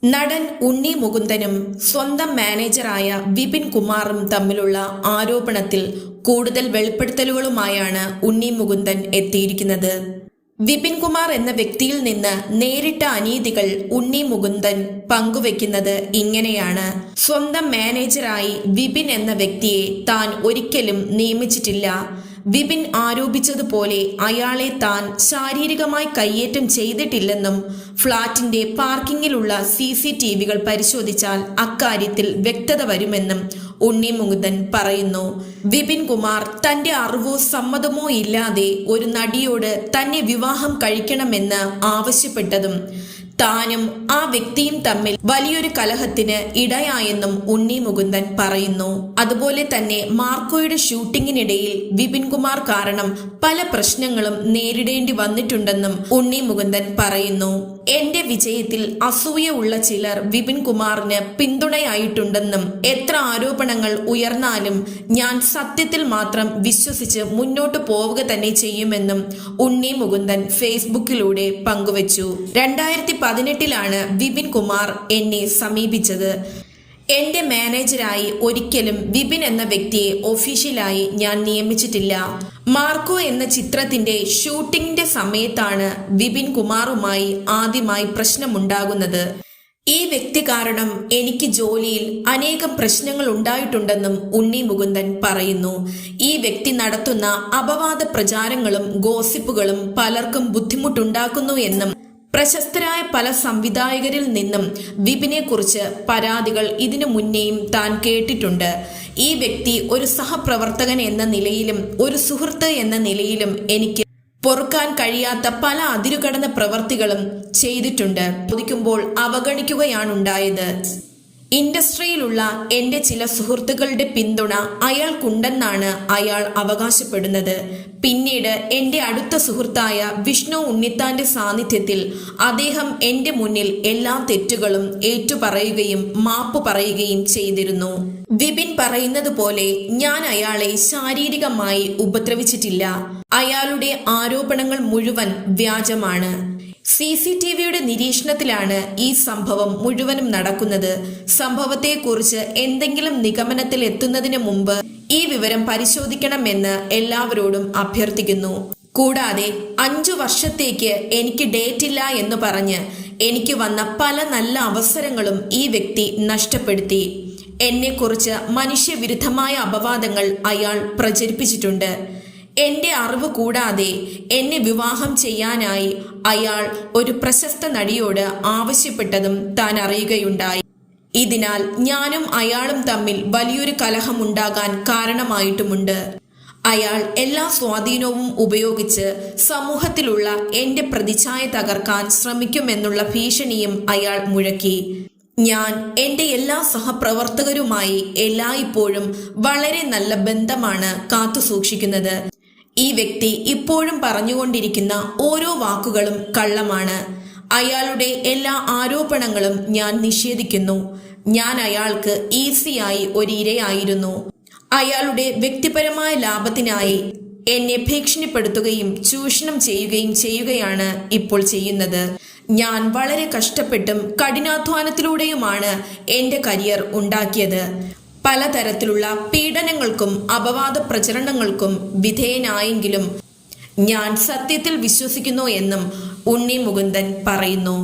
നടൻ ഉണ്ണി മുകുന്ദനും സ്വന്തം മാനേജറായ വിപിൻ കുമാറും തമ്മിലുള്ള ആരോപണത്തിൽ കൂടുതൽ വെളിപ്പെടുത്തലുകളുമായാണ് ഉണ്ണി മുകുന്ദൻ എത്തിയിരിക്കുന്നത്. വിപിൻ കുമാർ എന്ന വ്യക്തിയിൽ നിന്ന് നേരിട്ട അനീതികൾ ഉണ്ണി മുകുന്ദൻ പങ്കുവെക്കുന്നത് ഇങ്ങനെയാണ്. സ്വന്തം മാനേജറായി വിപിൻ എന്ന വ്യക്തിയെ താൻ ഒരിക്കലും നിയമിച്ചിട്ടില്ല. വിപിൻ ആരോപിച്ചതുപോലെ അയാളെ താൻ ശാരീരികമായി കയ്യേറ്റം ചെയ്തിട്ടില്ലെന്നും ഫ്ളാറ്റിന്റെ പാർക്കിങ്ങിലുള്ള CCTVകൾ പരിശോധിച്ചാൽ അക്കാര്യത്തിൽ വ്യക്തത വരുമെന്നും ഉണ്ണി മുകുന്ദൻ പറയുന്നു. വിപിൻ കുമാർ തന്റെ അറിവോ സമ്മതമോ ഇല്ലാതെ ഒരു നടിയോട് തന്നെ വിവാഹം കഴിക്കണമെന്ന് ആവശ്യപ്പെട്ടതും താനും ആ വ്യക്തിയും തമ്മിൽ വലിയൊരു കലഹത്തിന് ഇടയായെന്നും ഉണ്ണി മുകുന്ദൻ പറയുന്നു. അതുപോലെ തന്നെ മാർക്കോയുടെ ഷൂട്ടിങ്ങിനിടയിൽ വിപിൻ കുമാർ കാരണം പല പ്രശ്നങ്ങളും നേരിടേണ്ടി വന്നിട്ടുണ്ടെന്നും ഉണ്ണി മുകുന്ദൻ പറയുന്നു. എന്റെ വിജയത്തിൽ അസൂയ ഉള്ള ചിലർ വിപിൻ കുമാറിന് പിന്തുണയായിട്ടുണ്ടെന്നും എത്ര ആരോപണങ്ങൾ ഉയർന്നാലും ഞാൻ സത്യത്തിൽ മാത്രം വിശ്വസിച്ച് മുന്നോട്ട് പോവുക തന്നെ ചെയ്യുമെന്നും ഉണ്ണി മുകുന്ദൻ ഫേസ്ബുക്കിലൂടെ പങ്കുവച്ചു. 2018 വിപിൻ കുമാർ എന്നെ സമീപിച്ചത്. എന്റെ മാനേജരായി ഒരിക്കലും വിപിൻ എന്ന വ്യക്തിയെ ഒഫീഷ്യലായി ഞാൻ നിയമിച്ചിട്ടില്ല. മാർക്കോ എന്ന ചിത്രത്തിന്റെ ഷൂട്ടിംഗിന്റെ സമയത്താണ് വിപിൻ കുമാറുമായി ആദ്യമായി പ്രശ്നമുണ്ടാകുന്നത്. ഈ വ്യക്തി കാരണം എനിക്ക് ജോലിയിൽ അനേകം പ്രശ്നങ്ങൾ ഉണ്ടായിട്ടുണ്ടെന്നും ഉണ്ണി മുകുന്ദൻ പറയുന്നു. ഈ വ്യക്തി നടത്തുന്ന അപവാദ പ്രചാരങ്ങളും ഗോസിപ്പുകളും പലർക്കും ബുദ്ധിമുട്ടുണ്ടാക്കുന്നു എന്നും പ്രശസ്തരായ പല സംവിധായകരിൽ നിന്നും വിപിനെ കുറിച്ച് പരാതികൾ ഇതിനു മുന്നേയും താൻ കേട്ടിട്ടുണ്ട്. ഈ വ്യക്തി ഒരു സഹപ്രവർത്തകൻ എന്ന നിലയിലും ഒരു സുഹൃത്ത് എന്ന നിലയിലും എനിക്ക് പൊറുക്കാൻ കഴിയാത്ത പല അതിരുകടന്ന പ്രവർത്തികളും ചെയ്തിട്ടുണ്ട്. ചോദിക്കുമ്പോൾ അവഗണിക്കുകയാണുണ്ടായത്. ഇൻഡസ്ട്രിയിലുള്ള എന്റെ ചില സുഹൃത്തുക്കളുടെ പിന്തുണ അയാൾക്കുണ്ടെന്നാണ് അയാൾ അവകാശപ്പെടുന്നത്. പിന്നീട് എന്റെ അടുത്ത സുഹൃത്തായ വിഷ്ണു ഉണ്ണിത്താന്റെ സാന്നിധ്യത്തിൽ അദ്ദേഹം എന്റെ മുന്നിൽ എല്ലാ തെറ്റുകളും ഏറ്റുപറയുകയും മാപ്പ് പറയുകയും ചെയ്തിരുന്നു. വിപിൻ പറയുന്നത് പോലെ ഞാൻ അയാളെ ശാരീരികമായി ഉപദ്രവിച്ചിട്ടില്ല. അയാളുടെ ആരോപണങ്ങൾ മുഴുവൻ വ്യാജമാണ്. CCTVയുടെ നിരീക്ഷണത്തിലാണ് ഈ സംഭവം മുഴുവനും നടക്കുന്നത്. സംഭവത്തെക്കുറിച്ച് എന്തെങ്കിലും നിഗമനത്തിൽ എത്തുന്നതിന് മുമ്പ് ഈ വിവരം പരിശോധിക്കണമെന്ന് എല്ലാവരോടും അഭ്യർത്ഥിക്കുന്നു. കൂടാതെ 5 വർഷത്തേക്ക് എനിക്ക് ഡേറ്റില്ല എന്ന് പറഞ്ഞ് എനിക്ക് വന്ന പല നല്ല അവസരങ്ങളും ഈ വ്യക്തി നഷ്ടപ്പെടുത്തി. എന്നെക്കുറിച്ച് മനുഷ്യവിരുദ്ധമായ അപവാദങ്ങൾ അയാൾ പ്രചരിപ്പിച്ചിട്ടുണ്ട്. എന്റെ അറിവ് കൂടാതെ എന്നെ വിവാഹം ചെയ്യാനായി അയാൾ ഒരു പ്രശസ്ത നടിയോട് ആവശ്യപ്പെട്ടതും താൻ അറിയുകയുണ്ടായി. ഇതിനാൽ ഞാനും അയാളും തമ്മിൽ വലിയൊരു കലഹമുണ്ടാകാൻ കാരണമായിട്ടുമുണ്ട്. അയാൾ എല്ലാ സ്വാധീനവും ഉപയോഗിച്ച് സമൂഹത്തിലുള്ള എന്റെ പ്രതിച്ഛായ തകർക്കാൻ ശ്രമിക്കുമെന്നുള്ള ഭീഷണിയും അയാൾ മുഴക്കി. ഞാൻ എന്റെ എല്ലാ സഹപ്രവർത്തകരുമായി എല്ലായ്പ്പോഴും വളരെ നല്ല ബന്ധമാണ് കാത്തുസൂക്ഷിക്കുന്നത്. ഈ വ്യക്തി ഇപ്പോഴും പറഞ്ഞുകൊണ്ടിരിക്കുന്ന ഓരോ വാക്കുകളും കള്ളമാണ്. അയാളുടെ എല്ലാ ആരോപണങ്ങളും ഞാൻ നിഷേധിക്കുന്നു. ഞാൻ അയാൾക്ക് ഈസിയായി ഒരു ഇരയായിരുന്നു. അയാളുടെ വ്യക്തിപരമായ ലാഭത്തിനായി എന്നെ ഭീഷണിപ്പെടുത്തുകയും ചൂഷണം ചെയ്യുകയാണ് ഇപ്പോൾ ചെയ്യുന്നത്. ഞാൻ വളരെ കഷ്ടപ്പെട്ടും കഠിനാധ്വാനത്തിലൂടെയുമാണ് എന്റെ കരിയർ ഉണ്ടാക്കിയത്. പലതരത്തിലുള്ള പീഡനങ്ങൾക്കും അപവാദ പ്രചരണങ്ങൾക്കും വിധേയനായെങ്കിലും ഞാൻ സത്യത്തിൽ വിശ്വസിക്കുന്നു എന്നും ഉണ്ണി മുകുന്ദൻ പറയുന്നു.